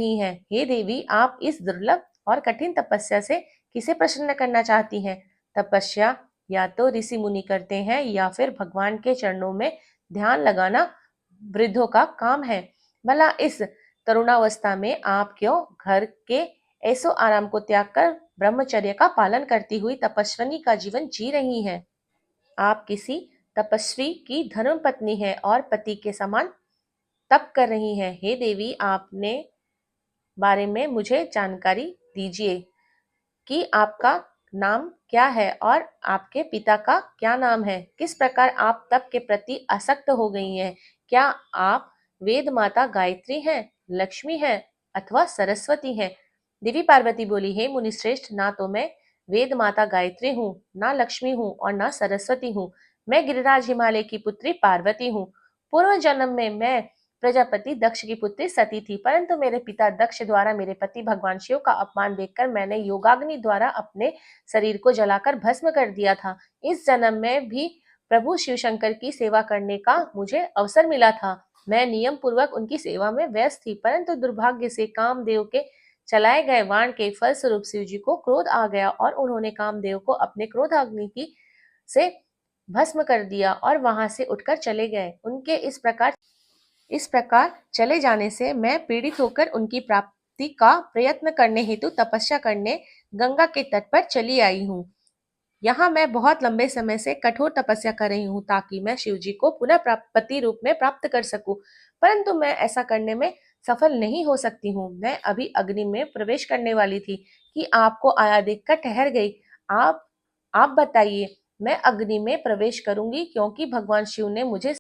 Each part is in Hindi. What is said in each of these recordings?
नहीं है। हे देवी, आप इस दुर्लभ और कठिन तपस्या से किसे प्रसन्न करना चाहती हैं? तपस्या या तो ऋषि मुनि करते हैं या फिर भगवान के चरणों में ध्यान लगाना वृद्धों का काम है। भला इस तरुणावस्था में आप क्यों घर के ऐसो आराम को त्याग कर ब्रह्मचर्य का पालन करती हुई तपस्विनी का जीवन जी रही हैं? आप किसी तपस्वी की धर्म पत्नी है और पति के समान तप कर रही हैं। हे देवी, आपने बारे में मुझे जानकारी दीजिए कि आपका नाम क्या है और आपके पिता का क्या नाम है। किस प्रकार आप तप के प्रति आसक्त हो गई हैं? क्या आप वेद माता गायत्री हैं, लक्ष्मी हैं अथवा सरस्वती हैं? देवी पार्वती बोली, हे मुनिश्रेष्ठ, ना तो मैं वेद माता गायत्री हूँ, ना लक्ष्मी हूँ और ना सरस्वती हूँ। मैं गिरिराज हिमालय की पुत्री पार्वती हूँ। पूर्व जन्म में मैं प्रजापति दक्ष की पुत्री सती थी, परंतु मेरे पिता दक्ष द्वारा मेरे पति भगवान शिव का अपमान देखकर मैंने योगाग्नि द्वारा अपने शरीर को जलाकर भस्म कर दिया था। इस जन्म में भी प्रभु शिव शंकर की सेवा करने का मुझे अवसर मिला था। मैं नियम पूर्वक उनकी सेवा में व्यस्त थी, परंतु दुर्भाग्य से कामदेव के चलाए गए वाण के फलस्वरूप शिव जी को क्रोध आ गया और उन्होंने कामदेव को अपने क्रोधाग्नि की से भस्म कर दिया और वहां से उठकर चले गए। उनके इस प्रकार चले जाने से मैं पीड़ित होकर उनकी प्राप्ति का प्रयत्न करने हेतु तपस्या करने गंगा के तट पर चली आई हूँ। यहाँ मैं बहुत लंबे समय से कठोर तपस्या कर रही हूँ ताकि मैं शिव जी को पुनः पति रूप में प्राप्त कर सकूं, परंतु मैं ऐसा करने में सफल नहीं हो सकती हूँ। मैं अभी अग्नि में प्रवेश करने वाली थी कि आपको आया देखकर ठहर गई। आप आप बताइए, मैं अग्नि में प्रवेश करूंगी क्योंकि भगवान शिव ने मुझे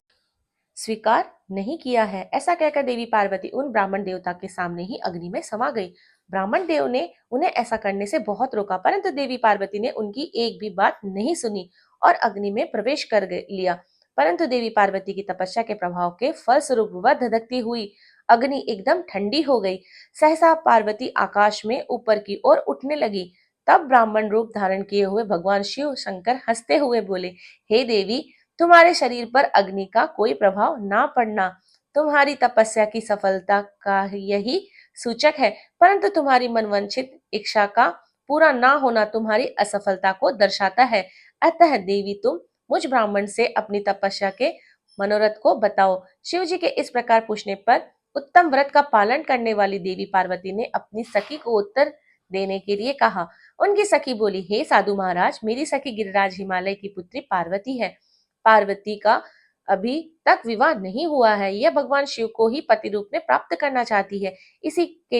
स्वीकार नहीं किया है। ऐसा कहकर देवी पार्वती उन ब्राह्मण देवता के सामने ही अग्नि में समा गई। ब्राह्मण देव ने उन्हें ऐसा करने से बहुत रोका, परंतु देवी पार्वती ने उनकी एक भी बात नहीं सुनी और अग्नि में प्रवेश कर लिया। परंतु देवी पार्वती की तपस्या के प्रभाव के फलस्वरूप वह धधकती हुई अग्नि एकदम ठंडी हो गई। सहसा पार्वती आकाश में ऊपर की ओर उठने लगी। तब ब्राह्मण रूप धारण किए हुए भगवान शिव शंकर हंसते हुए बोले, हे देवी, तुम्हारे शरीर पर अग्नि का कोई प्रभाव ना पड़ना तुम्हारी तपस्या की सफलता का यही सूचक है, परंतु तुम्हारी मनवांछित इच्छा का पूरा ना होना तुम्हारी असफलता को दर्शाता है। अतः देवी, तुम मुझ ब्राह्मण से अपनी तपस्या के मनोरथ को बताओ। शिव जी के इस प्रकार पूछने पर उत्तम व्रत का पालन करने वाली देवी पार्वती ने अपनी सखी को उत्तर देने के लिए कहा। उनकी सखी बोली, हे साधु महाराज, मेरी सखी गिरिराज हिमालय की पुत्री पार्वती है। पार्वती का अभी तक विवाह नहीं हुआ है। यह भगवान शिव को ही पति रूप में प्राप्त करना चाहती है। इसी के